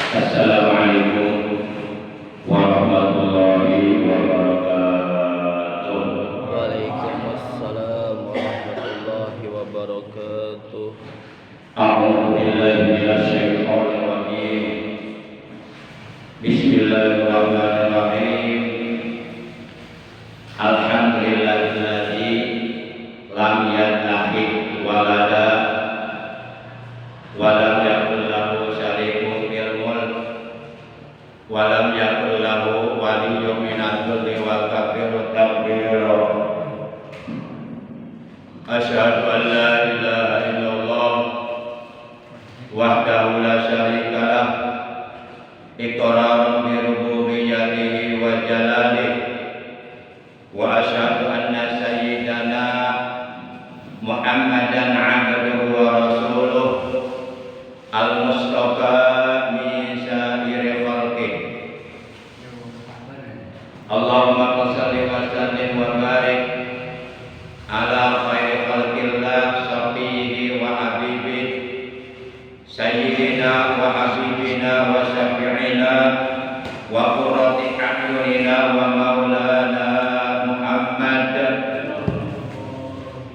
Assalamualaikum warahmatullahi wabarakatuh. Waalaikumsalam warahmatullahi wabarakatuh. A'udzu billahi minasyaitonir rajim. Bismillahirrahmanirrahim. Alhamdulillahilladzi lam yattakhidh walada wa lam yakul lahu syarikun fil mulk wa lam yakul lahu waliyyun minadh dhulli wa kabiru takbira. Asyhadu an la ilaha illallah wahdahu la syarika lah iqrarun bi rububiyyatihi wa jalalihi wa asyhadu anna sayyidana Muhammadan abduhu wa rasuluh al-mustafa min sa'iri khalqih. Allahumma shalli wa sallim wa barik ala khairi khalqillah safihi wa habibi sayyidina wa habibina wa syafi'ina wa qurrati a'yunina wa maulana Muhammad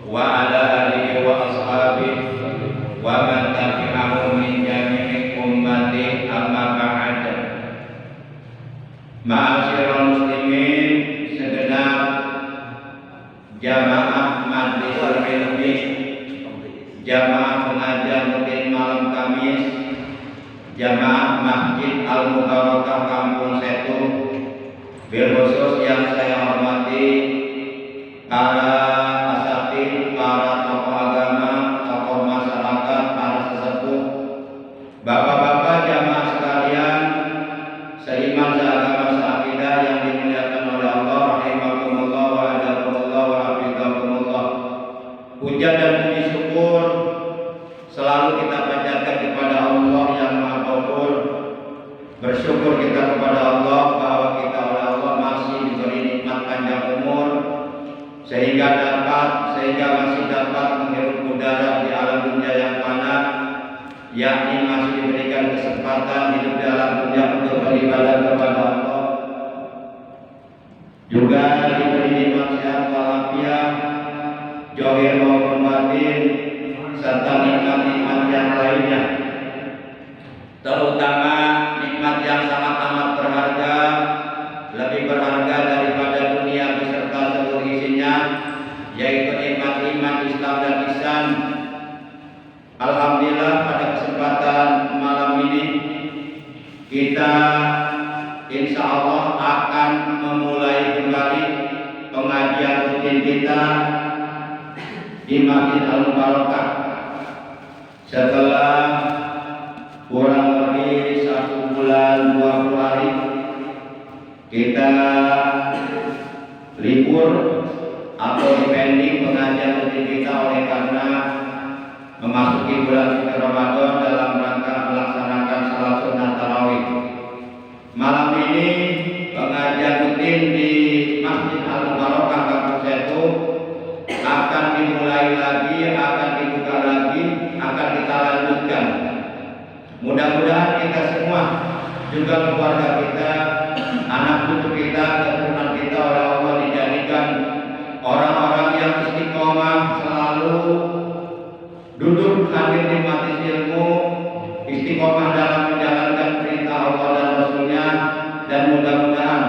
wa ala alihi wa ashabihi wa man tabi'ahum min jami'i ummati amma ba'd. Ma'asyiral muslimin segenap jamaah majlis ilmi, jamaah pengajian rutin malam Kamis, jamaah Masjid Al-Mubarakah Kampung Setu, bil khusus yang saya hormati para asatidz, para tokoh agama, tokoh masyarakat, para sesepuh, bapak-bapak jamaah sekalian, seiman seagama seakidah yang dimuliakan oleh Allah, rahimakumullah wa adakumullah wa hafizakumullah. Puja dan puji syukur selalu kita panjatkan kepada Allah yang Maha Ghafur. Bersyukur kita kepada Allah bahwa kita oleh Allah masih diberi nikmat panjang umur sehingga masih dapat menghirup udara di alam dunia yang fana, yakni masih diberikan kesempatan hidup di alam dunia untuk beribadah kepada Allah, juga diberi nikmat sehat walafiat zahir maupun batin, serta nikmat-nikmat yang lainnya, terutama nikmat yang sangat amat berharga, lebih berharga daripada dunia beserta seluruh isinya, yaitu nikmat iman, Islam dan ihsan. Alhamdulillah, pada kesempatan malam ini kita insya Allah akan memulai kembali pengajian rutin kita di Masjid Al-Mubarakah setelah kurang lebih 1 bulan 20 hari kita libur atau pending pengajian rutin kita oleh karena memasuki bulan suci Ramadan dalam rangka melaksanakan salat sunnah tarawih. Malam ini pengajian rutin di Masjid Al-Mubarakah Kampung Setu akan dimulai lagi, akan dibuka lagi, akan kita lanjutkan. Mudah-mudahan kita semua, juga keluarga kita, anak cucu kita, keturunan kita oleh Allah dijadikan orang-orang yang istiqomah, selalu duduk hadir di majelis ilmu, istiqomah dalam menjalankan perintah Allah dan Rasulnya, dan mudah-mudahan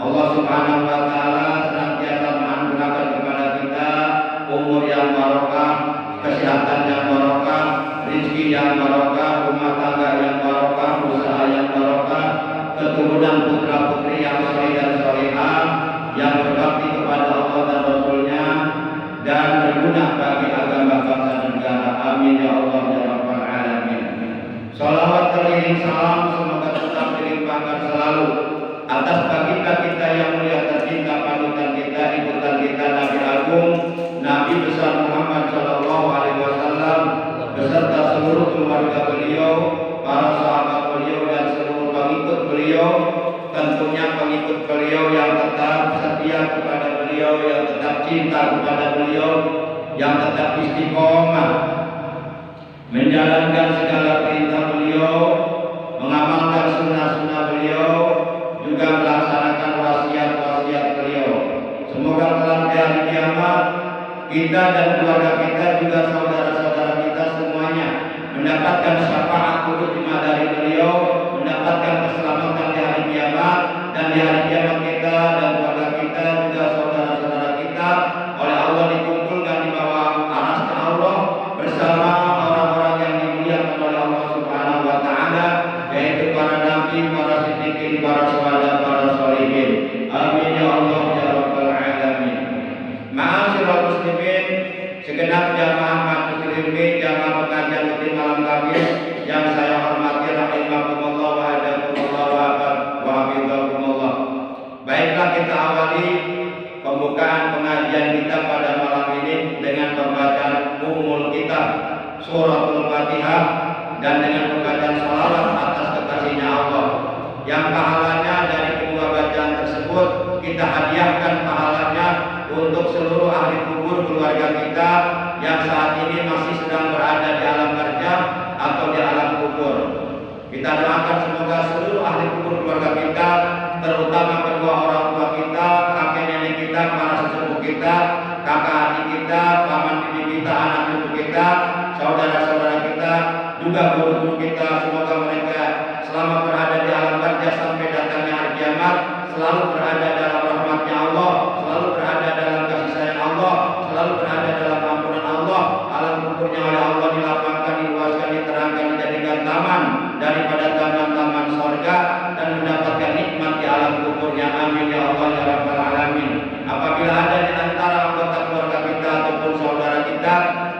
Allah Subhanahu wa Ta'ala senantiasa menganugerahkan kepada kita umur yang barokah, kesehatan yang barokah, rezeki yang barokah, rumah tangga yang barokah, usaha yang barokah, keturunan putra putri yang saleh dan salehah, yang berbakti kepada Allah dan Rasulnya, dan berguna bagi agama bangsa dan negara. Amin ya Allah ya Rabbal Alamin. Salawat keliling salam semoga tetap dilimpahkan selalu atas baginda kita yang mulia tercinta, panutan kita, ikutan kita, Nabi Agung, Nabi besar Muhammad Sallallahu Alaihi Wasallam, beserta seluruh keluarga beliau, para sahabat beliau dan seluruh pengikut beliau, tentunya pengikut beliau yang tetap setia kepada beliau, yang tetap cinta kepada beliau, yang tetap istiqomah menjalankan segala perintah beliau, mengamalkan kita dan keluarga kita juga saudara-saudara kita semuanya mendapatkan syafaat ulama dari beliau, mendapatkan keselamatan di hari kiamat, dan di hari kiamat kita dan keluarga kita juga saudara-saudara kita oleh Allah dikumpulkan di bawah arasnya Allah bersama orang-orang yang dimuliakan oleh Allah Subhanahu wa taala, yaitu para nabi, para siddiqin, para syuhada, para sholihin. Amin ya Allah ya rabbal alamin. Ma'asyiral muslimin, segenap jamaah Masjidil Ilmi, jamaah pengajian rutin malam Kamis yang saya hormati rahimakumullah wa hadakumullah wa hafizakumullah. Baiklah, kita awali pembukaan pengajian kita pada malam ini dengan pembacaan Ummul Kitab Suratul Fatihah dan dengan pembacaan salawat atas kekasihnya Allah, yang pahalanya dari kedua bacaan tersebut kita hadiahkan pahalanya untuk seluruh ahli kubur keluarga kita yang saat ini masih sedang berada di alam kerja atau di alam kubur. Kita doakan semoga seluruh ahli kubur keluarga kita, terutama kedua orang tua kita, kakek nenek kita, para sesepuh kita, kakak adik kita, paman bibi kita, anak cucu kita, saudara-saudara kita, juga guru-guru kita, semoga mereka selama berada di alam kerja sampai datangnya hari kiamat selalu berada dalam rahmatnya Allah, selalu berada dalam kasih sayang Allah, selalu berada dalam ampunan Allah. Alam kuburnya oleh Allah dilapangkan, diluaskan, diterangkan, dijadikan taman daripada taman-taman sorga, dan mendapatkan nikmat di alam kuburnya. Amin ya Allah ya rabbal alamin. Apabila ada di antara anggota keluarga kita ataupun saudara kita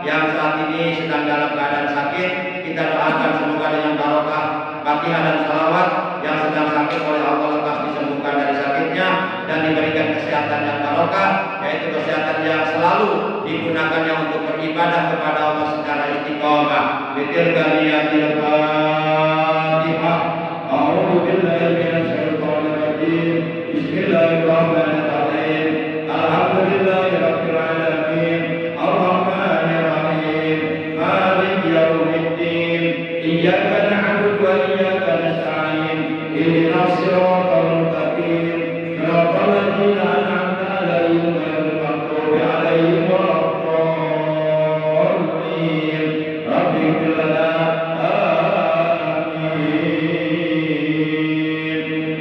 yang saat ini sedang dalam keadaan sakit, kita doakan semoga dengan barokah Fatihah dan salawat yang sedang sakit oleh Allah lekas disembuhkan dari sakitnya dan diberikan kesehatan yang barokah, yaitu kesehatan yang selalu digunakannya untuk beribadah kepada Allah secara istiqomah. Bitilkaliyatil Fatihah. A'udzu billahi minasy syaithanir rajim. Bismillahirrahmanirrahim. Alhamdulillahirabbil alamin. Arrahmanir rahim. Maliki yaumiddin. Iyyaka na'budu wa iyyaka nasta'in. Ihdinas siratal mustaqim. Siratal ladzina an'amta 'alaihim ghairil maghdubi 'alaihim waladdallin. Rabbi ighfir lana. Amin.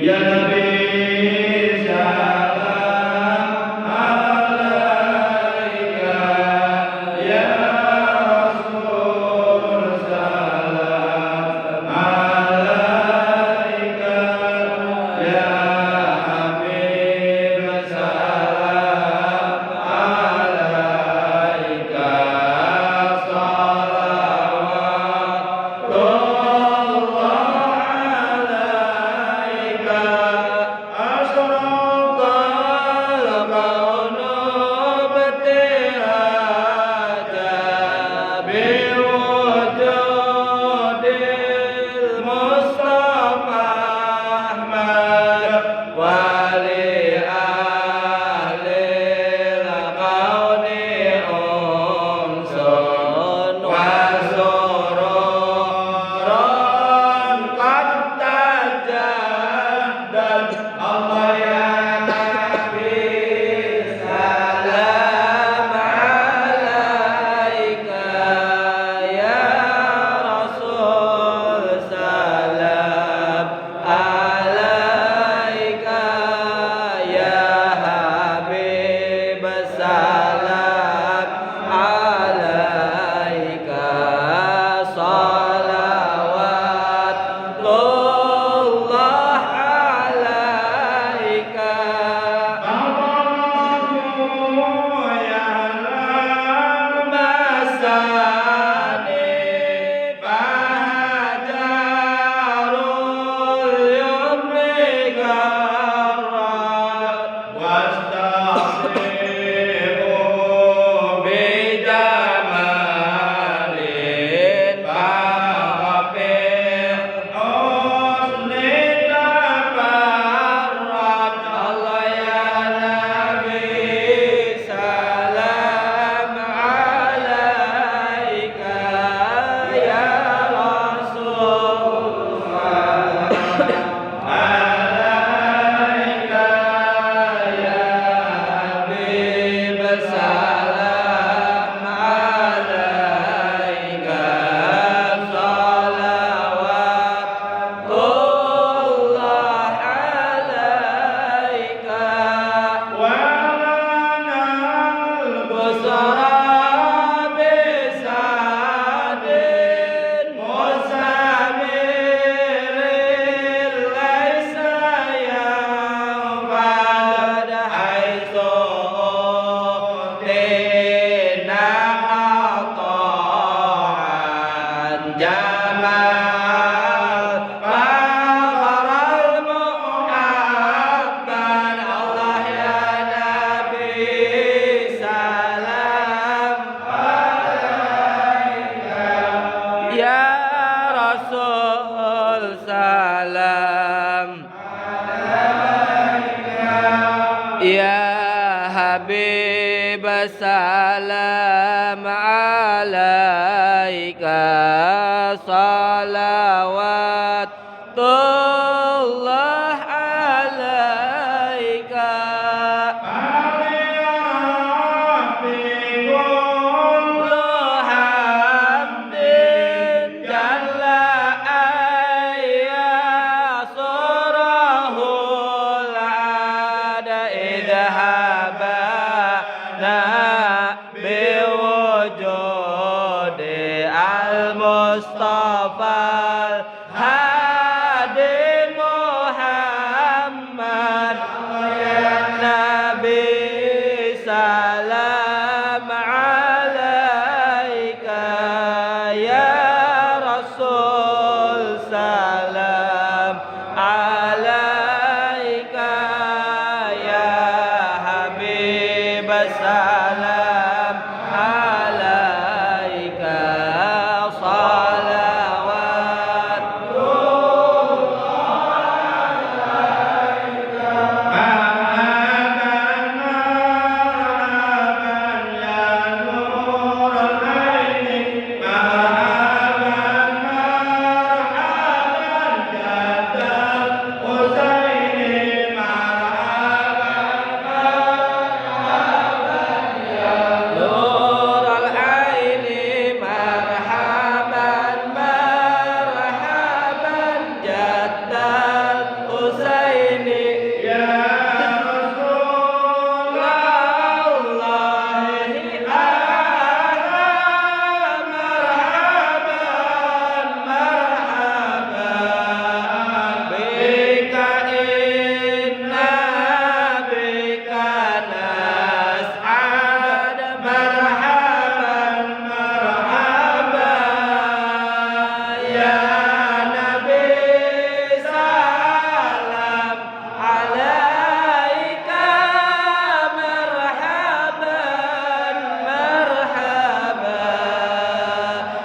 Ya Nabi salam Rasul salam Ya Habib salam alaika salawatullah alaika Hamdin jalla ayya surahul ada idhabana biwujudi al-Mustafa Hadi Muhammad ya Nabi salam alaika ya Rasul salam alaika ya Habib salam alaika salawat Nur al-aini marhaban marhaban jaddal Husaini ya Rasulullah marhaban marhaban bika inna bika nas'ad marhaban marhaban ya Nabi salam alaika marhaban marhaban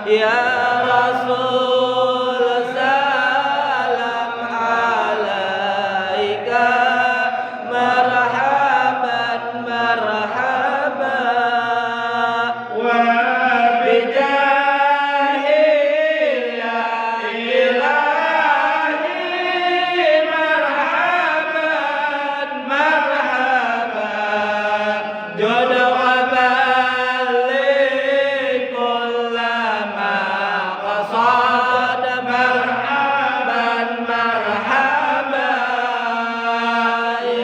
ya Rasul salam alaika marhaban marhaban wa bijahil ilahi marhaban marhaban jodoh balik kullama qasad marhaban marhaban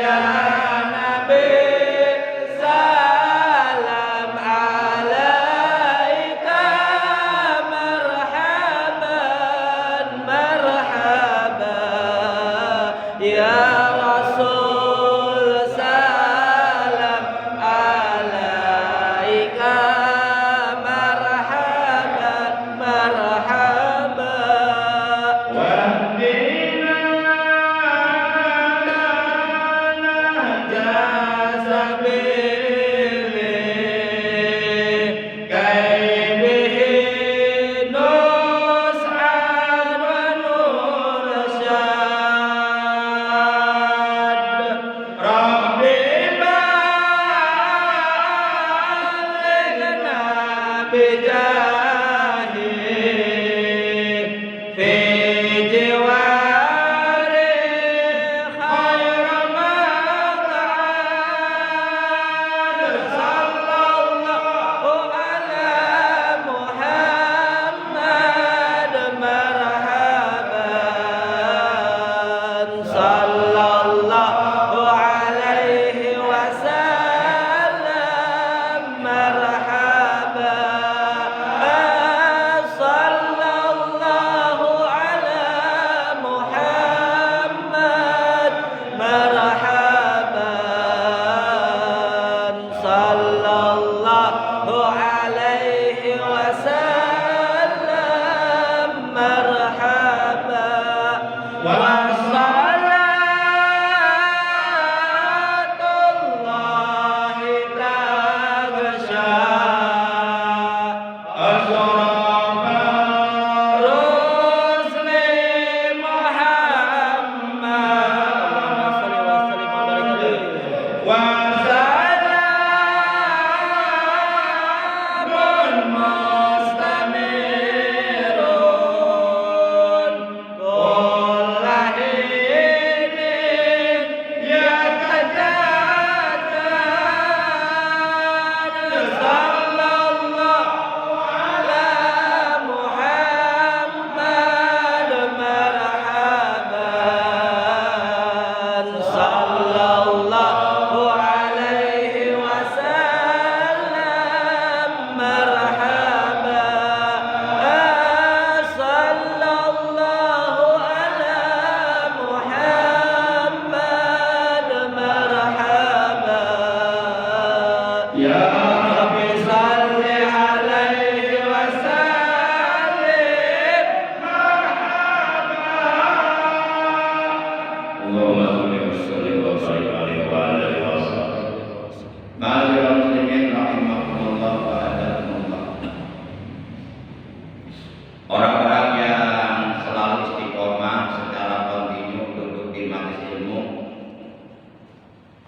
ya Nabi salam alaika marhaban marhaban ya Rasul salam alaika marhaban marhaban wahdina nahja sabili kaibihi nus'an wa nursyad Rabbi balighna bijahi fi jiwari khair maq'ad sallallahu ala Muhammad marhaban sallallahu alaihi wasallam marhaban sallallahu ala Muhammad marhaban sallallahu alaihi wasallam marhaban wassalatullahi taghsha asrafa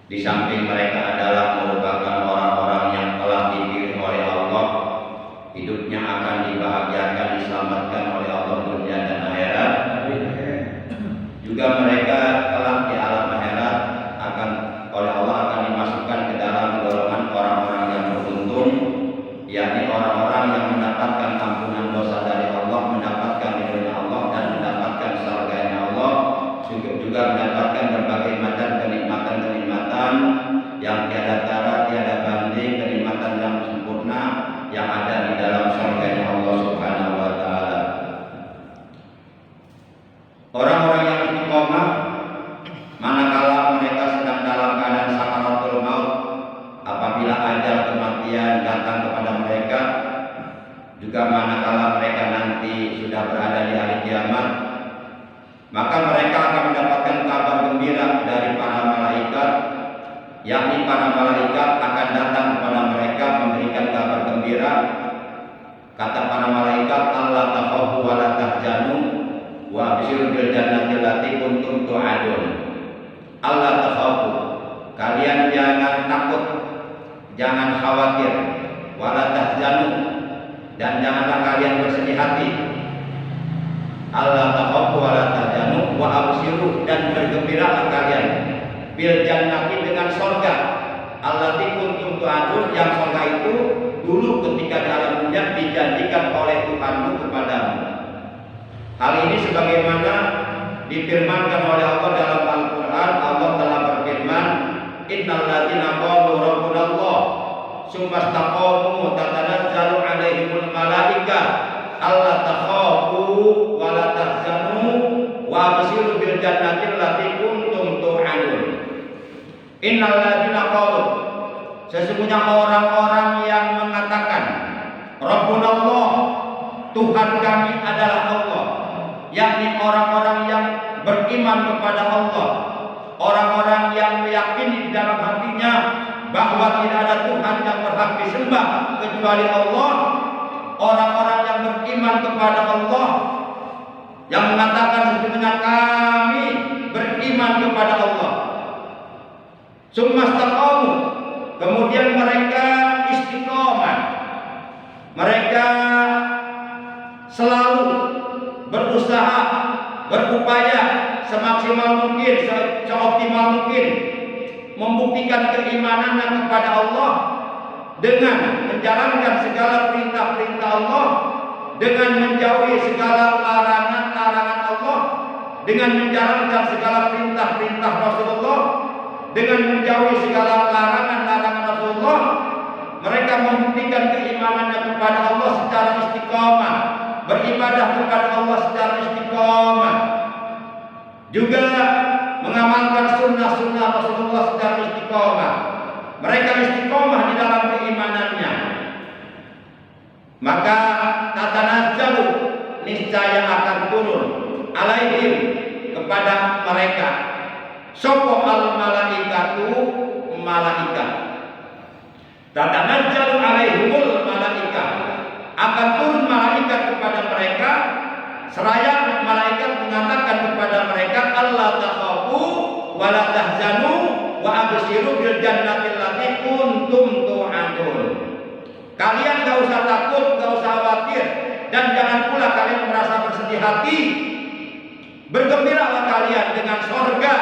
Di samping mereka adalah merupakan orang-orang yang telah dipilih oleh Allah, hidupnya akan dibahagiakan, diselamatkan oleh Allah dunia dan akhirat. Juga mereka telah di alam akhirat akan oleh Allah akan dimasukkan ke dalam golongan orang-orang yang beruntung, yakni orang-orang yang mendapatkan ampunan dosa dari Allah, mendapatkan ridhonya Allah dan mendapatkan surganya Allah, juga mendapatkan berbagai macam kenikmatan-kenikmatan yang tiada tara, tiada banding, kenikmatan yang sempurna yang ada di dalam surganya Allah Subhanahu wa taala. Orang-orang yang istiqomah manakala mereka sedang dalam keadaan sakaratul maut, apabila ajal kematian datang kepada mereka, juga manakala mereka nanti sudah berada di hari kiamat, maka mereka akan mendapatkan kabar gembira dari para malaikat, yakni para malaikat akan datang kepada mereka memberikan kabar gembira. Kata para malaikat, Allah takhafu wa la tahzanu wa abshiru bil jannati allati kuntum tu'adun. Allah takhafu, kalian jangan takut, jangan khawatir, wa la tahzanu, dan janganlah kalian bersedih hati. Allah takhafu wa la tahzanu wa abshiru, dan bergembiralah kalian bil jannati, dengan surga, allati kuntum tu'adun, yang surga itu dulu ketika di alam dunia dijanjikan oleh Tuhanmu kepadamu. Hal ini sebagaimana difirmankan oleh Allah dalam Al-Quran. Allah telah berfirman, innal ladzina qalu rabbuna Allah tsumma istaqamu tatanazzalu alaihimul malaika alla takhafu wa la tahzanu wa abshiru bil jannati allati kuntum tu'adun. Innal ladzina qalu, sesungguhnya orang-orang yang mengatakan Rabbuna Allah, Tuhan kami adalah Allah, yakni orang-orang yang beriman kepada Allah, orang-orang yang meyakini di dalam hatinya bahwa tidak ada Tuhan yang berhak disembah kecuali Allah, orang-orang yang beriman kepada Allah, yang mengatakan sesungguhnya kami beriman kepada Allah. Summastaqamu, kemudian mereka istiqomah, mereka selalu berusaha, berupaya semaksimal mungkin, seoptimal mungkin membuktikan keimanannya kepada Allah dengan menjalankan segala perintah-perintah Allah, dengan menjauhi segala larangan-larangan Allah, dengan menjalankan segala perintah-perintah Rasulullah, dengan menjauhi segala larangan-larangan Rasulullah. Mereka membuktikan keimanannya kepada Allah secara istiqomah, beribadah kepada Allah secara istiqomah, juga mengamalkan sunnah-sunnah Rasulullah secara istiqomah. Mereka istiqomah di dalam keimanannya. Maka tatanazzalu, niscaya akan turun alaihim, kepada mereka, sopo al malaikatu, malaikat. Tatanazzalu alaihimul malaikat, akan turun malaikat kepada mereka, seraya malaikat mengatakan kepada mereka, Allah takhafu wa la tahzanu wa abshiru bil jannati allati kuntum tu'adun. Kalian gak usah takut, gak usah khawatir, dan jangan pula kalian merasa bersedih hati. Bergembiralah kalian dengan surga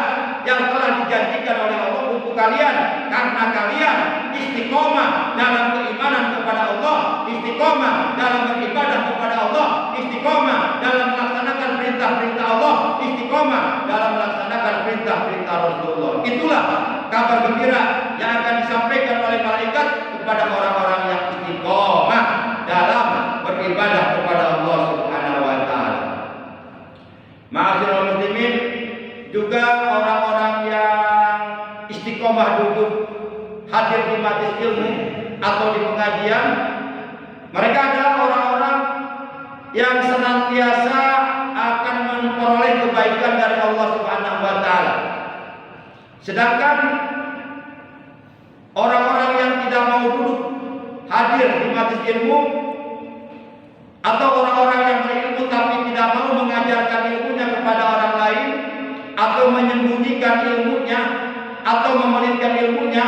yang telah dijanjikan oleh Allah untuk kalian, karena kalian istiqomah dalam keimanan kepada Allah, istiqomah dalam beribadah kepada Allah, istiqomah dalam melaksanakan perintah-perintah Allah, istiqomah dalam melaksanakan perintah-perintah Rasulullah. Itulah kabar gembira yang akan disampaikan oleh malaikat kepada orang-orang yang istiqomah dalam beribadah kepada Allah Subhanahu wa taala. Ma'asyiral muslimin, juga orang-orang yang istiqomah duduk hadir di majelis ilmu atau di pengajian, mereka adalah orang-orang yang senantiasa akan memperoleh kebaikan dari Allah Subhanahu wa taala. Sedangkan orang-orang yang tidak mau duduk hadir di majelis ilmu, atau orang-orang yang berilmu tapi tidak mau mengajarkan ilmunya kepada orang lain, atau menyembunyikan ilmunya, atau memelitkan ilmunya,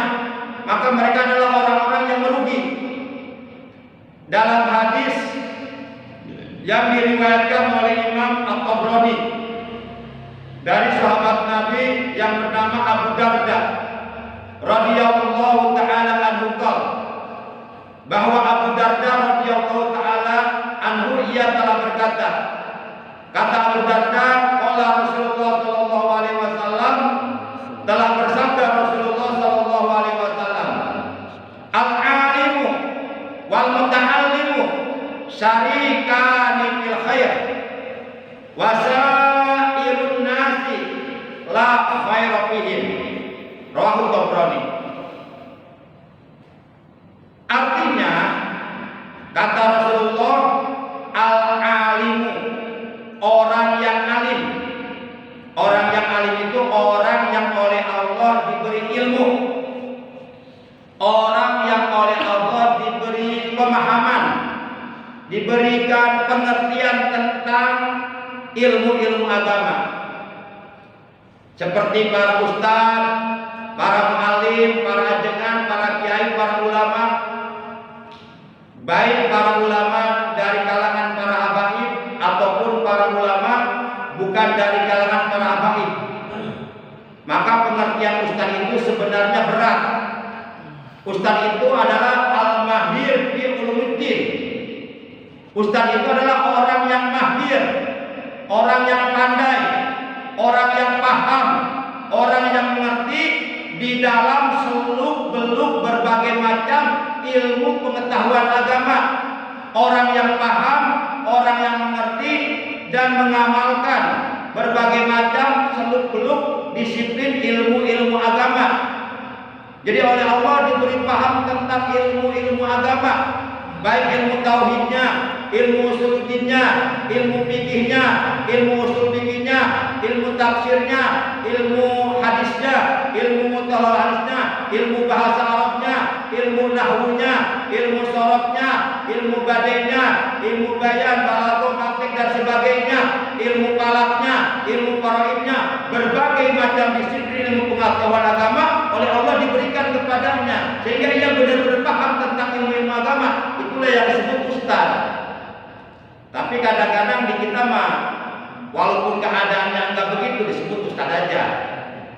maka mereka adalah orang-orang yang merugi. Dalam hadis yang diriwayatkan oleh Imam At-Tabrani dari sahabat Nabi yang bernama Abu Darda radhiyallahu taala anhu, bahwa Abu Darda radhiyallahu taala anhu ia telah berkata, kata Abu Darda, qala Rasulullah sallallahu alaihi wasallam, telah bersabda Rasulullah sallallahu alaihi wasallam, al-alimu wal muta'allimu syarikani fil khair wa sairun nasi la khaira fihim, rawahu Tabrani. Artinya kata Rasulullah, al-alimu, orang yang alim. Orang yang alim itu orang yang oleh Allah diberi ilmu, orang yang oleh Allah diberi pemahaman, diberikan pengertian tentang ilmu-ilmu agama, seperti para ustaz, para muallim, para ajengan, para kiai, para ulama, baik para ulama dari kalangan para habaib ataupun para ulama bukan dari kalangan para habaib. Maka pengertian ustaz itu sebenarnya berat. Ustaz itu adalah al-mahir fi ulumuddin. Ustaz itu adalah orang yang mahir, orang yang pandai, orang yang paham, orang yang mengerti di dalam seluk-beluk berbagai macam ilmu pengetahuan agama. Orang yang paham, orang yang mengerti dan mengamalkan berbagai macam seluk-beluk disiplin ilmu-ilmu agama. Jadi oleh Allah diberi paham tentang ilmu-ilmu agama, baik ilmu tauhidnya, ilmu usuluddinnya, ilmu fikihnya, ilmu usul fikihnya, ilmu tafsirnya, ilmu hadisnya, ilmu mutalaah hadisnya, ilmu bahasa Arabnya, ilmu nahwunya, ilmu sorofnya, ilmu badainya, ilmu bayan, balaghah, mantiq dan sebagainya, ilmu falaknya, ilmu faraidnya, berbagai macam disiplin ilmu pengetahuan agama oleh Allah diberikan kepadanya sehingga ia benar-benar paham tentang ilmu agama. Itulah yang disebut ustaz. Tapi kadang-kadang di kita mah walaupun keadaannya enggak begitu disebut ustaz aja,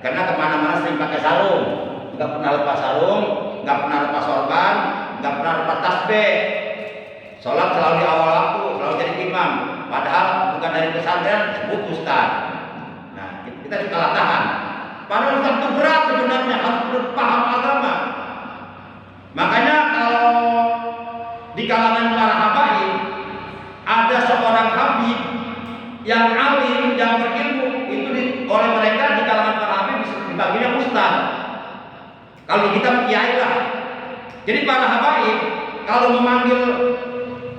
karena kemana-mana sering pakai sarung, nggak pernah lepas sarung, nggak pernah lepas sorban, nggak pernah lepas tasbih. Sholat selalu di awal waktu, selalu jadi imam. Padahal bukan dari pesantren disebut ustaz. Nah, kita kalah tahan. Padahal ustaz itu berat sebenarnya, harus berpaham agama. Makanya kalau di kalangan para habaib ada seorang habib yang alim, yang berilmu, itu oleh mereka di kalangan para habib dipanggilnya ustaz. Kalau kita kiai lah. Jadi para habaib kalau memanggil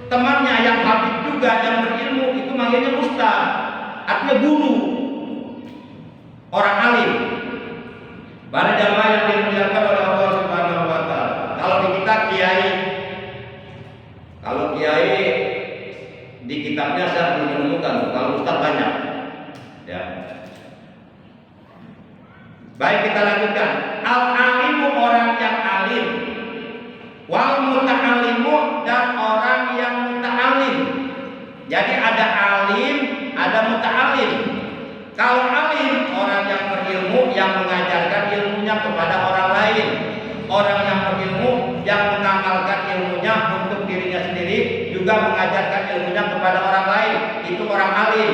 temannya yang habib juga yang berilmu itu manggilnya ustaz, artinya guru, orang alim. Para jamaah yang dimuliakan oleh Allah Subhanahu wa taala. Kalau di kita kiai, kalau kiai di kitabnya saya belum menemukan, kalau ustaz banyak. Ya. Baik, kita lanjutkan. Al-alimu, orang yang alim, wal muta'allimu, dan orang yang muta'allim. Jadi ada alim, ada muta'allim. Kalau alim, orang yang berilmu yang mengajarkan ilmunya kepada orang lain. Orang yang berilmu yang mengamalkan ilmunya untuk dirinya sendiri, juga mengajarkan ilmunya kepada orang lain. Itu orang alim.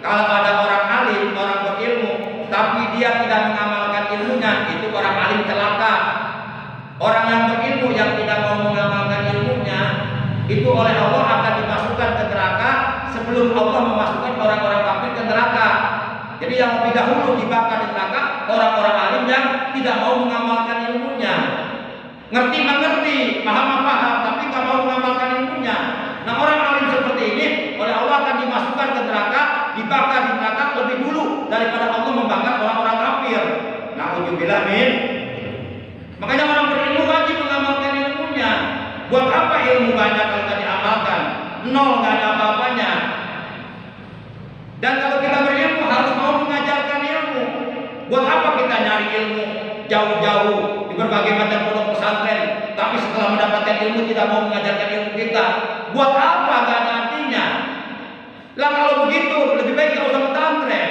Kalau ada orang alim, orang berilmu, tapi dia tidak mengamalkan ilmunya, itu orang alim celaka. Orang yang berilmu yang tidak mau mengamalkan ilmunya, itu oleh Allah akan dimasukkan ke neraka sebelum Allah memasukkan orang-orang kafir ke neraka. Jadi yang lebih dahulu dibakar di neraka orang-orang alim yang tidak mau mengamalkan ilmunya. Ngerti mengerti, paham paham, tapi tidak mau mengamalkan ilmunya. Nah, orang alim seperti ini oleh Allah akan dimasukkan ke neraka, dibakar di neraka lebih dulu daripada Allah membakar orang-orang kafir. Na'udzubillah min. Makanya orang berilmu wajib mengamalkan ilmunya. Buat apa ilmu banyak kalau tidak diamalkan? Nol, nggak ada apa-apanya. Dan kalau kita berilmu harus mau mengajarkan ilmu. Buat apa kita nyari ilmu jauh-jauh di berbagai macam pondok pesantren, tapi setelah mendapatkan ilmu tidak mau mengajarkan ilmu kita. Buat apa? Gak ada artinya. Lah kalau begitu lebih baik gak usah pesantren.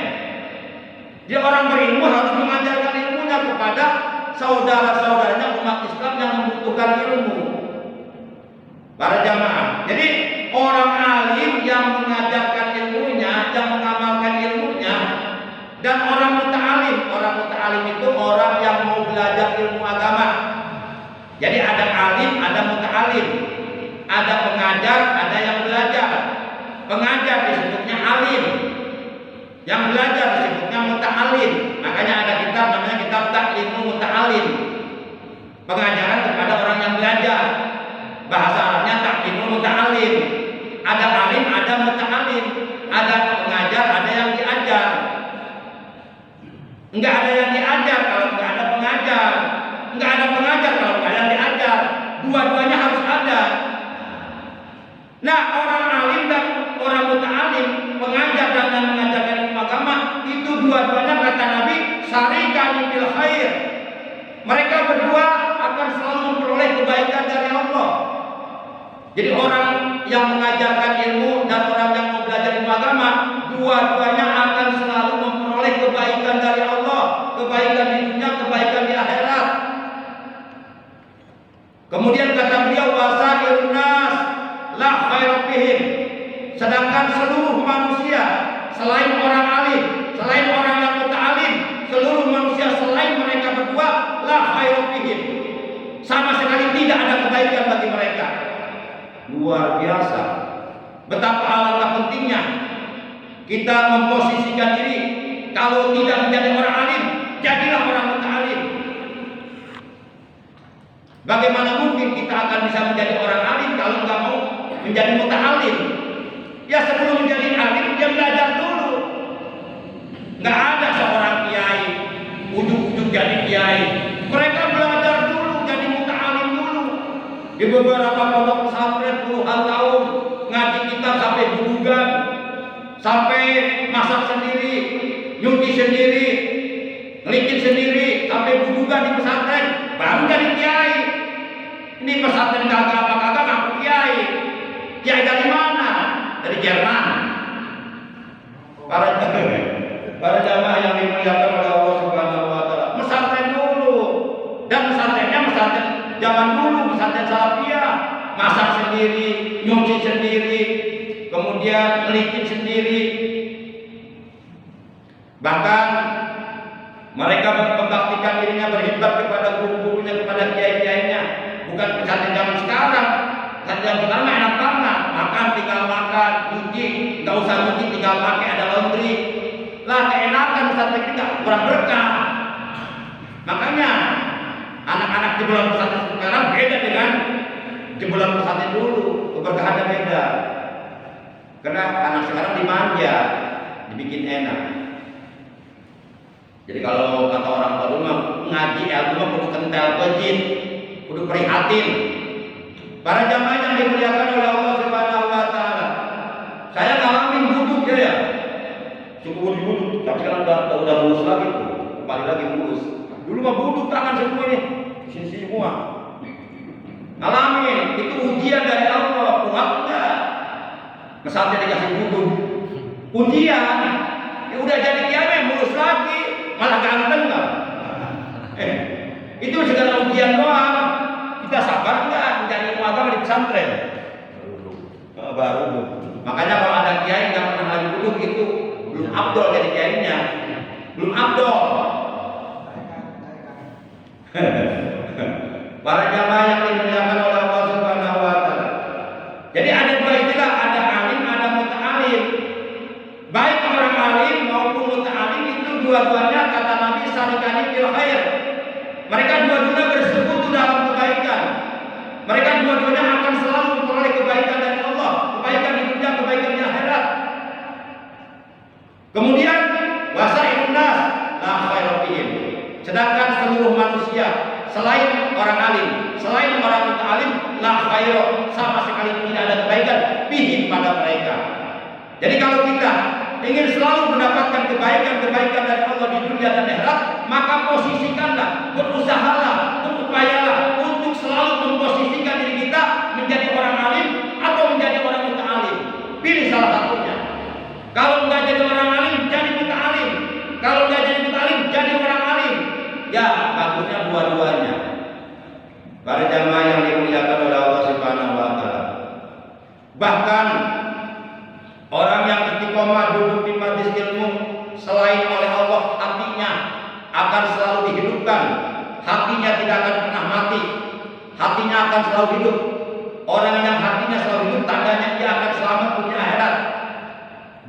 Dia orang berilmu harus mengajarkan ilmunya kepada saudara-saudaranya umat Islam yang membutuhkan ilmu. Para jamaah. Jadi orang alim yang mengajarkan ilmunya, yang mengamalkan ilmunya, dan orang muta'alim. Orang muta'alim itu orang yang mau belajar ilmu agama. Jadi ada alim, ada muta'alim. Ada pengajar, ada yang belajar. Pengajar disebutnya alim. Yang belajar disebutnya muta'alim. Makanya ada kitab namanya kitab Ta'limul Muta'alim. Pengajaran kepada orang yang belajar. Bahasa Arabnya Ta'limul Muta'alim. Ada alim, ada muta'alim. Ada pengajar, ada yang diajar. Enggak ada yang diajar kalau enggak ada pengajar. Enggak ada pengajar kalau enggak ada yang diajar. Dua-duanya harus ada. Nah, orang alim dan orang muta'alim, pengajar dan yang mengajarkan ilmu agama, itu dua-duanya kata Nabi, syarikani fil khair. Mereka berdua akan selalu memperoleh kebaikan dari Allah. Jadi orang yang mengajarkan ilmu dan orang yang mau belajar ilmu agama, dua-duanya akan selalu memperoleh kebaikan dari Allah, kebaikan di dunia, kebaikan di akhirat. Kemudian kata beliau, wasairun nas la khairu fihim. Sedangkan seluruh manusia selain orang alim, selain orang yang muta'alim, seluruh manusia selain mereka berdua la khairu fihim. Sama sekali tidak ada kebaikan bagi mereka. Luar biasa. Betapa alangkah pentingnya kita memposisikan diri. Kalau tidak menjadi orang alim, jadilah orang muta'alim. Bagaimana mungkin kita akan bisa menjadi orang alim kalau nggak mau menjadi muta'alim? Ya sebelum menjadi alim dia belajar dulu. Nggak ada seorang kiai ujung-ujung jadi kiai. Mereka belajar dulu jadi muta'alim dulu. Di beberapa pondok pesantren puluhan tahun ngaji kitab sampai budugan, sampai masak sendiri, nyuci sendiri, ngelicin sendiri, sampai budugan di pesantren, baru jadi kiai. Ini pesantren kagak apa kagak ngaku kiai. Kiai dari mana? Dari Jerman. Para jamaah yang dimuliakan oleh Allah Subhanahu wa taala. Pesantren dulu. Dan pesantrennya pesantren zaman dulu, pesantren Salafiyah. Masak sendiri, nyuci sendiri, kemudian ngelicin sendiri. Bahkan mereka membaktikan dirinya, berkhidmat kepada guru-gurunya, kepada kiai-kiainya. Bukan pesantren zaman sekarang. Pesantren zaman sekarang enak banget, makan tinggal makan, nyuci nggak usah nyuci, tinggal pakai, ada laundry. Lah keenakan pesantren kita kurang berkah. Makanya anak-anak jebolan pesantren sekarang beda dengan jebolan pesantren dulu, keberkahannya beda. Karena anak sekarang dimanja, dibikin enak. Jadi kalau kata orang tua mah ngaji ilmu mah kudu kental bejit, kudu prihatin. Para jamaah yang dimuliakan oleh Allah Subhanahu wa taala. Saya ngalamin buduk ya. Cukup buduk, tapi sekarang udah mulus lagi tuh. Kembali lagi mulus. Dulu mah buduk tangan semua ini, sini semua. Ngalamin, itu ujian dari Allah, kuat enggak? Misalnya dikasih buduk. Ujian, ya udah jadi kiai mulus lagi. Malah ganteng nggak? Itu segala ujian doang. Kita sabar nggak mencari ilmu agama di pesantren? Baru. Makanya kalau ada kiai yang pernah lagi duduk itu belum abdol jadi kiainya, belum abdol. Para jamaah yang dimuliakan oleh Allah Subhanahu wa taala. Jadi ada dua istilah, ada alim, ada muta'alim. Baik orang alim maupun muta'alim itu dua-duanya kata Nabi syarikani fil khair. Mereka dua-duanya bersekutu dalam kebaikan. Mereka dua-duanya akan selalu memperoleh kebaikan dari Allah, kebaikan di dunia, kebaikan di akhirat. Kemudian wasairun nas la khairu fihim. Sedangkan seluruh manusia selain orang alim, selain orang muta'alim, la khairu, sama sekali tidak ada kebaikan fihim pada mereka. Jadi kalau kita ingin selalu mendapatkan kebaikan-kebaikan dari Allah di dunia dan akhirat, maka posisikanlah, berusahalah, berupayalah untuk selalu memposisikan diri kita menjadi orang alim atau menjadi orang muta'alim. Pilih salah satunya. Kalau nggak jadi orang alim, jadi muta'alim. Kalau nggak jadi muta'alim, jadi orang alim. Ya, bagusnya dua-duanya. Para jamaah yang dimuliakan oleh Allah Subhanahu wa taala. Bahkan orang yang istiqomah duduk di majelis ilmu selain oleh Allah, hatinya akan selalu dihidupkan. Hatinya tidak akan pernah mati. Hatinya akan selalu hidup. Orang yang hatinya selalu hidup, tandanya dia akan selamat dunia akhirat.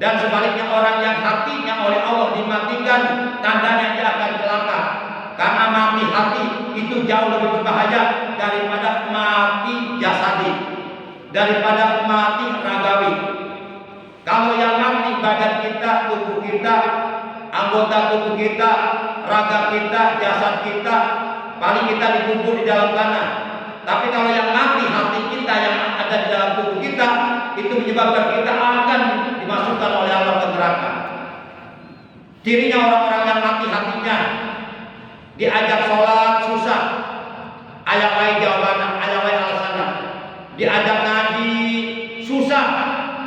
Dan sebaliknya orang yang hatinya oleh Allah dimatikan, tandanya dia akan celaka. Karena mati hati itu jauh lebih berbahaya daripada mati jasadi, daripada mati ragawi. Kalau yang mati badan kita, tubuh kita, anggota tubuh kita, raga kita, jasad kita, paling kita dikubur di dalam tanah. Tapi kalau yang mati hati kita yang ada di dalam tubuh kita, itu menyebabkan kita akan dimasukkan oleh Allah ke neraka. Cirinya orang-orang yang mati hatinya, diajak sholat susah, ayat lain jawabannya, ayat lain alasannya. Diajak ngaji susah,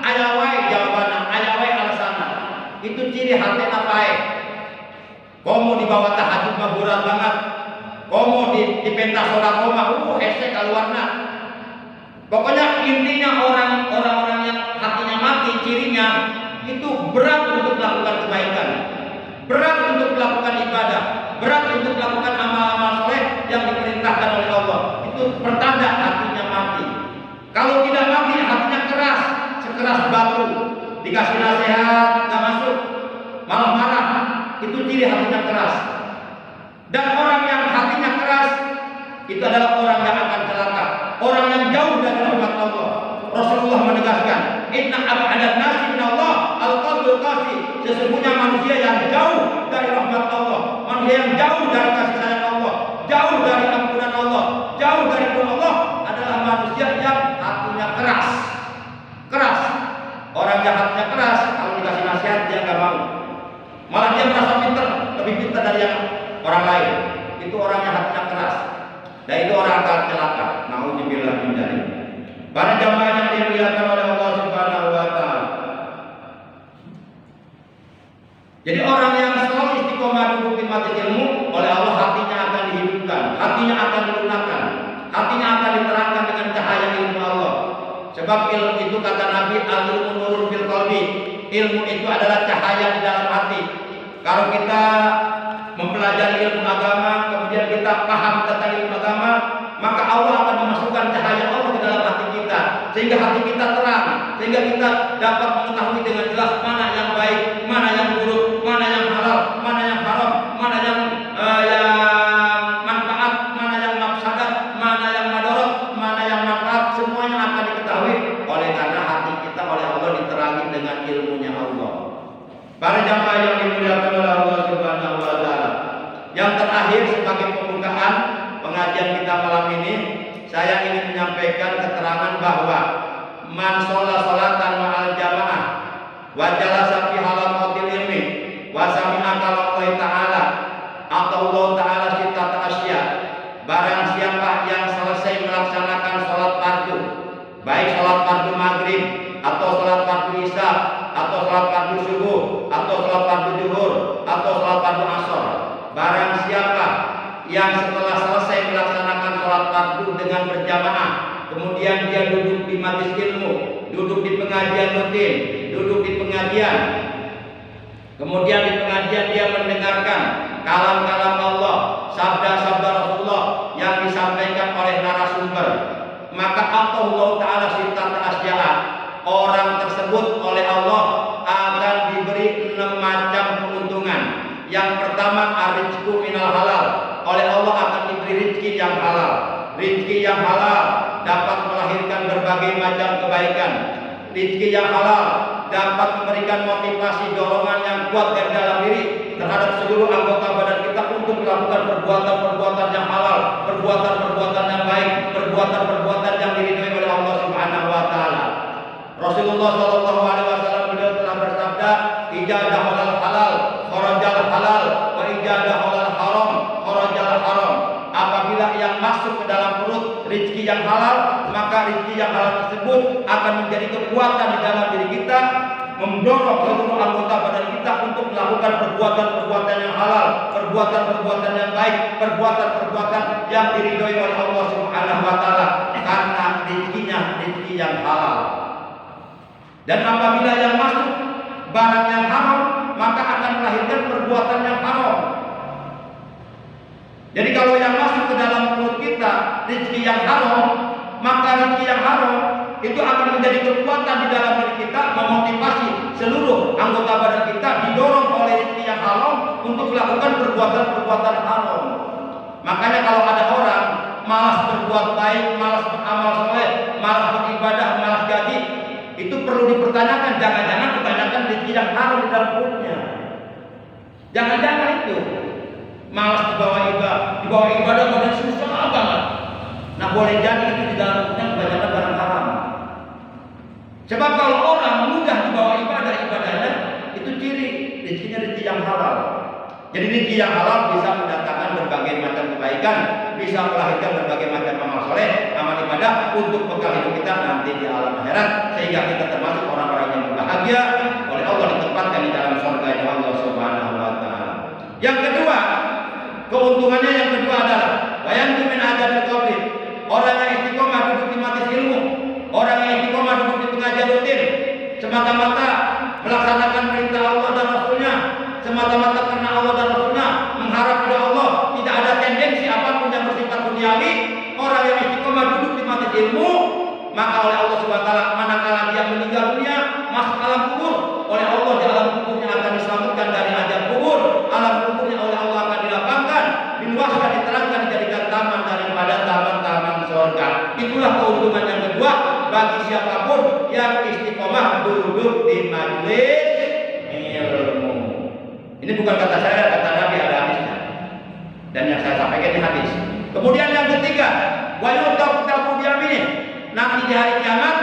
ayat lain jawabannya, ayat lain alasannya. Itu ciri hati apa? Kamu di bawah tahajud mah berat banget. Kamu di pentas sholat mah hese keluarna. Pokoknya intinya orang-orang yang hatinya mati, cirinya itu berat untuk melakukan kebaikan, berat untuk melakukan ibadah, berat untuk melakukan amal-amal soleh yang diperintahkan oleh Allah. Itu pertanda hatinya mati. Kalau tidak mati, hatinya keras, sekeras batu. Dikasih nasihat, gak masuk, malah marah. Itu ciri hatinya keras. Dan orang yang hatinya keras, itu adalah orang yang akan celaka, orang yang jauh dari rahmat Allah. Rasulullah menegaskan, Inna ab'adan nasi minallah al-qalbul qasi. Sesungguhnya manusia yang jauh dari rahmat Allah, manusia yang jauh dari kasih sayang Allah, jauh dari ampunan Allah, jauh dari Allah adalah manusia yang hatinya keras. Keras. Orang yang hatinya keras, kalau dikasih nasihat dia nggak mau. Malah dia merasa pintar, lebih pintar dari yang orang lain. Itu orang yang hatinya keras. Dan itu orang akan celaka. Nauzubillah min dzalik. Para jamaah yang dimuliakan oleh Allah Subhanahu wa taala. Jadi orang yang selalu istiqomah duduk di majelis ilmu, oleh Allah hatinya akan dihidupkan, hatinya akan dilunakkan, hatinya akan diterangkan dengan cahaya ilmu Allah. Sebab ilmu itu kata Nabi, al-ilmu nurun fil qalbi. Ilmu itu adalah cahaya di dalam hati. Kalau kita mempelajari ilmu agama, kemudian kita paham tentang ilmu agama, maka Allah akan memasukkan cahaya Allah ke dalam hati kita, sehingga hati kita terang, sehingga kita dapat mengetahui dengan jelas mana yang baik, mana yang buruk, mana yang halal, mana yang haram, mana yang manfaat, mana yang mafsadat, mana yang madarat, mana yang manfaat. Semuanya akan diketahui oleh karena hati kita oleh Allah diterangi dengan ilmunya Allah. Para jamaah yang dimuliakan oleh Allah Subhanahu wa taala. Yang terakhir sebagai pembukaan pengajian kita malam ini, saya ingin menyampaikan keterangan bahwa man sholat sholatan ma'al jamaah wa jalasa fi halaqatil ilmi wa sami'a kalallahi ta'ala atau Allah ta'ala sitata asya. Barang siapa yang selesai melaksanakan sholat fardu, baik sholat fardu maghrib atau sholat fardu isya atau sholat fardu subuh atau sholat fardu zuhur atau sholat fardu asar, barang siapa yang setelah selesai melaksanakan sholat fardu dengan berjamaah, kemudian dia duduk di majelis ilmu, duduk di pengajian rutin, duduk di pengajian, kemudian di pengajian dia mendengarkan kalam-kalam Allah, sabda-sabda Rasulullah yang disampaikan oleh narasumber, maka Allah Ta'ala sitata asya'a, orang tersebut oleh Allah akan diberi 6 macam keuntungan. Yang pertama, ar-rizqu minal halal, oleh Allah akan diberi rezeki yang halal. Rezeki yang halal dapat melahirkan berbagai macam kebaikan. Rezeki yang halal dapat memberikan motivasi dorongan yang kuat dari dalam diri terhadap seluruh anggota badan kita untuk melakukan perbuatan-perbuatan yang halal, perbuatan-perbuatan yang baik, perbuatan-perbuatan yang diridhoi oleh Allah Subhanahu wa taala. Rasulullah sallallahu alaihi wasallam beliau telah bersabda, ijadah halal halal, kharajal halal, wa ijadah halal haram, kharajal haram. Apabila yang masuk ke dalam perut rezeki yang halal, maka rezeki yang halal tersebut akan menjadi kekuatan di dalam diri kita, mendorong seluruh anggota badan kita untuk melakukan perbuatan-perbuatan yang halal, perbuatan-perbuatan yang baik, perbuatan-perbuatan yang diridhoi oleh Allah Subhanahu wa taala karena rezekinya rezeki yang halal. Dan apabila yang masuk barang yang haram, maka akan melahirkan perbuatan yang haram. Jadi kalau yang masuk ke dalam perut kita rezeki yang haram, maka rezeki yang haram itu akan menjadi kekuatan di dalam diri kita, memotivasi seluruh anggota badan kita didorong oleh rezeki yang haram untuk melakukan perbuatan-perbuatan haram. Makanya kalau ada orang malas berbuat baik, malas beramal soleh, malas beribadah, malas gaji, itu perlu dipertanyakan. Jangan-jangan kebanyakan rezeki yang haram di dalam perutnya. Jangan-jangan itu malas dibawa ibadah badan susah banget. Nah, boleh jadi itu di dalam perutnya kebanyakan barang haram. Sebab kalau orang mudah dibawa ibadahnya, itu ciri rezekinya rezeki yang halal. Jadi rezeki yang halal bisa mendatangkan berbagai macam kebaikan, bisa melahirkan berbagai macam amal soleh, amal ibadah untuk bekal hidup kita nanti di alam akhirat, sehingga kita termasuk orang-orang yang berbahagia oleh Allah ditempatkan di dalam surga Allah Subhanahu wa taala. Yang kedua, keuntungannya yang kedua adalah bayantu min ajabil qabri. Orang yang istiqomah duduk di majelis ilmu, orang yang istiqomah duduk di pengajian rutin, semata-mata melaksanakan perintah Allah dan Rasulnya, semata-mata karena Allah dan Rasulnya, mengharap pada Allah, tidak ada tendensi apapun yang bersifat duniawi. Orang yang istiqomah duduk di majelis ilmu, maka oleh Allah Subhanahu wa taala manakala dia meninggal dunia, masuk alam kubur, oleh Allah di alam kuburnya akan diselamatkan dari azab kubur, alam kuburnya oleh Allah akan dilapangkan, diluaskan, diterangkan, dijadikan taman daripada taman-taman surga. Itulah keuntungan yang kedua bagi siapapun yang istiqomah duduk di majelis ilmu. Ini bukan kata saya, kata Nabi, ada hadisnya. Dan yang saya sampaikan ini hadis. Kemudian yang ketiga, wa yuqtabu bi yamini. Nanti di hari kiamat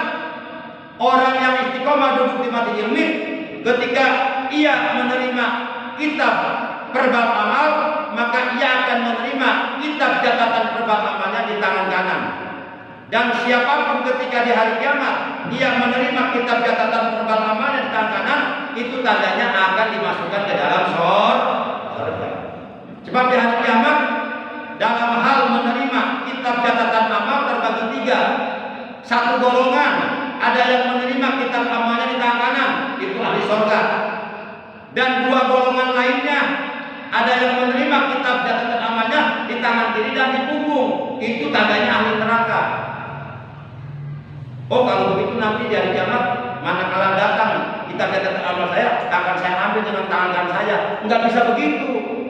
orang yang istiqomah duduk di majelis ilmu, ketika ia menerima kitab perbal amal, maka ia akan menerima kitab catatan perbal amalnya di tangan kanan. Dan siapapun ketika di hari kiamat ia menerima kitab catatan perbal amalnya di tangan kanan, itu tandanya akan dimasukkan ke dalam surga. Sebab di hari kiamat dalam hal menerima kitab catatan amal terbagi tiga. Satu golongan ada yang menerima kitab amalnya di tangan kanan, itu ahli surga. Dan dua golongan lainnya ada yang menerima kitab catatan amalnya di tangan kiri dan di punggung, itu tandanya ahli neraka. Oh, kalau begitu nanti di hari kiamat manakala datang kitab catatan amal saya, akan saya ambil dengan tangan kanan saya. Enggak bisa begitu.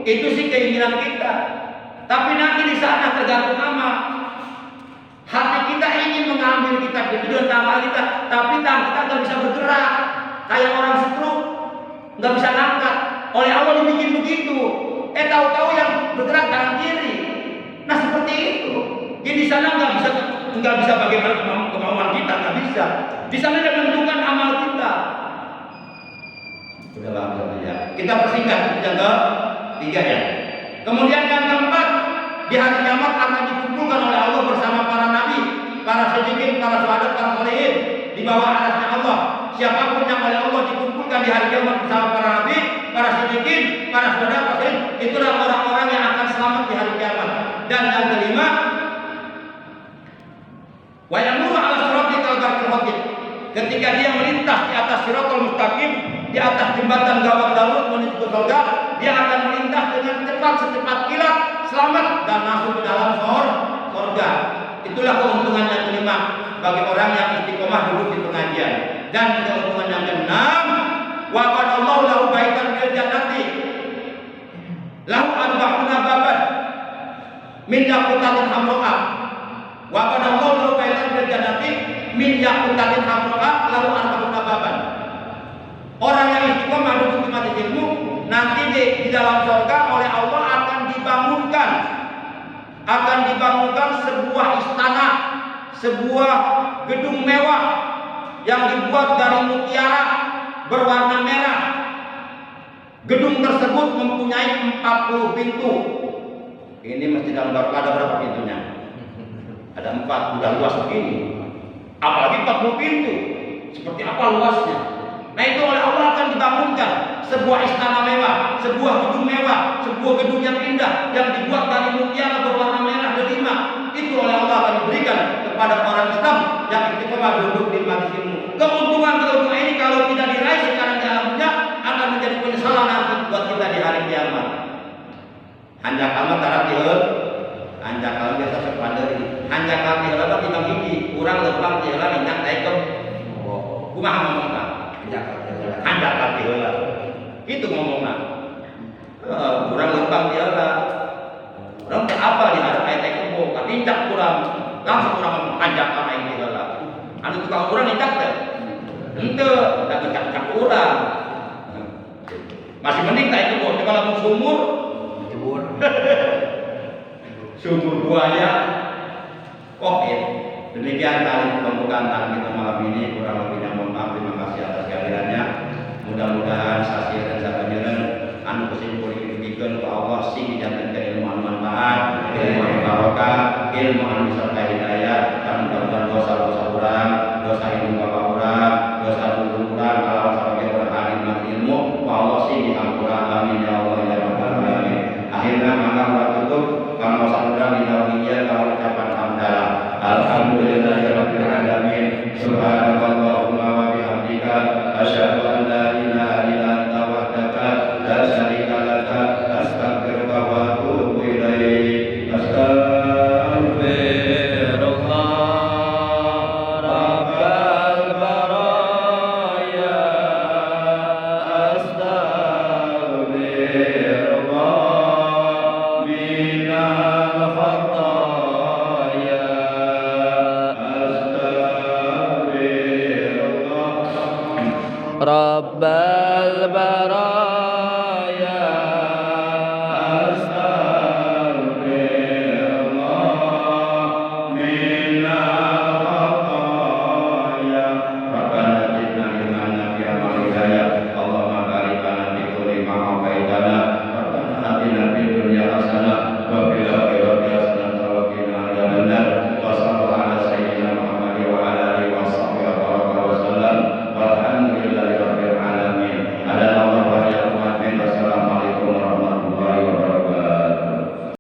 Itu sih keinginan kita. Tapi nanti di sana tergantung amal. Hati kita ingin mengambil kitab itu dengan tangan kita, tapi tangan kita nggak bisa bergerak, kayak orang stroke, nggak bisa ngangkat. Oleh Allah dibikin begitu. Tahu-tahu yang bergerak tangan kiri. Nah seperti itu. Jadi di sana nggak bisa bagaimana kemauan kita, nggak bisa. Di sana yang menentukan amal kita. Udahlah, ya. Kita persingkat yang ketiga ya. Kemudian yang keempat, di hari kiamat akan dikumpulkan oleh Allah bersama para nabi, para siddiqin, para syuhada, para sholihin di bawah arasnya Allah. Siapapun yang oleh Allah dikumpulkan di hari kiamat bersama para nabi, para siddiqin, para syuhada, para sholihin, itulah orang-orang yang akan selamat di hari kiamat. Dan yang kelima, wa yamuru 'ala sirati kalbarqil hakim. Ketika dia melintas di atas siratal mustaqim, di atas jembatan gawang Daud menuju ke surga, dia akan melintas dengan cepat secepat kilat, selamat dan masuk ke dalam surga. Itulah keuntungan yang kelima bagi orang yang istiqomah duduk di pengajian. Dan keuntungan yang keenam, wa qadallahu lahu baitan fil jannati lahu arba'una baban min yaqutatin hamraa. Wa qadallahu lahu baitan fil jannati min yaqutatin hamraa lahu arba'una baban. Orang yang istiqomah duduk di majelis ilmu nanti di dalam surga oleh Allah akan dibangunkan sebuah istana, sebuah gedung mewah yang dibuat dari mutiara berwarna merah. Gedung tersebut mempunyai 40 pintu. Ini Masjid Al-Barokah ada berapa pintunya? Ada 4, udah luas begini. Apalagi 40 pintu. Seperti apa luasnya? Nah itu oleh Allah akan dibangunkan sebuah istana mewah, sebuah gedung mewah, sebuah gedung yang indah yang dibuat dari mutiara berwarna merah delima. Itu oleh Allah akan diberikan kepada orang Islam yang istiqomah duduk di majelis ilmu. Keuntungan ini kalau tidak diraih sekarang di alam dunia akan menjadi penyesalan nanti buat kita di hari kiamat. Hanjakal taratihul, hanjakal biasa sepanderi. Hanjakal tiheula kita hiji, urang leumpang tiheula minyak daekem. Kumaha ngomongna? Hanjakal tiheula. Itu ngomongna. Urang leumpang tiheula. Urang teh apa di hareup aya teh kebo, katincak urang. Langsung urang ngomong hanjakal aing tiheula. Anu tukang urang nincak teh. Henteu, da kecak-kecak urang. Masih mending teh kebo, coba lamun sumur jebur. Sumur buaya. Oke, demikian kali pembukaan talim kita malam ini. Kurang lebihnya mohon maaf, terima kasih atas kehadirannya. Mudah-mudahan sasih dan sabanyeun anu kesimpul diberikan ke Allah sing dijantankan ilmu anu manfaat, ilmu anu barokah, ilmu anu serta hidayah, dan mudah-mudahan dosa-dosa urang, dosa ilmu bapak urang, dosa guru urang, kalau sebagai berhadir ilmu, Allah sing dihampura. Amin ya Allah ya rabbal alamin. Akhirnya maka urang tutup karena saudara di dalamnya kalau ucapan hamdalah. Alhamdulillahirabbil alamin. Subhanallahumma wa bihamdika asyhadu an la ilaha illa anta wahdaka la syarika laka astaghfiruka wa atubu ilaik. Astaghfirullah rabbal baraya. Astaghfirullah minal khataya. Astaghfirullah Rabbal baraya.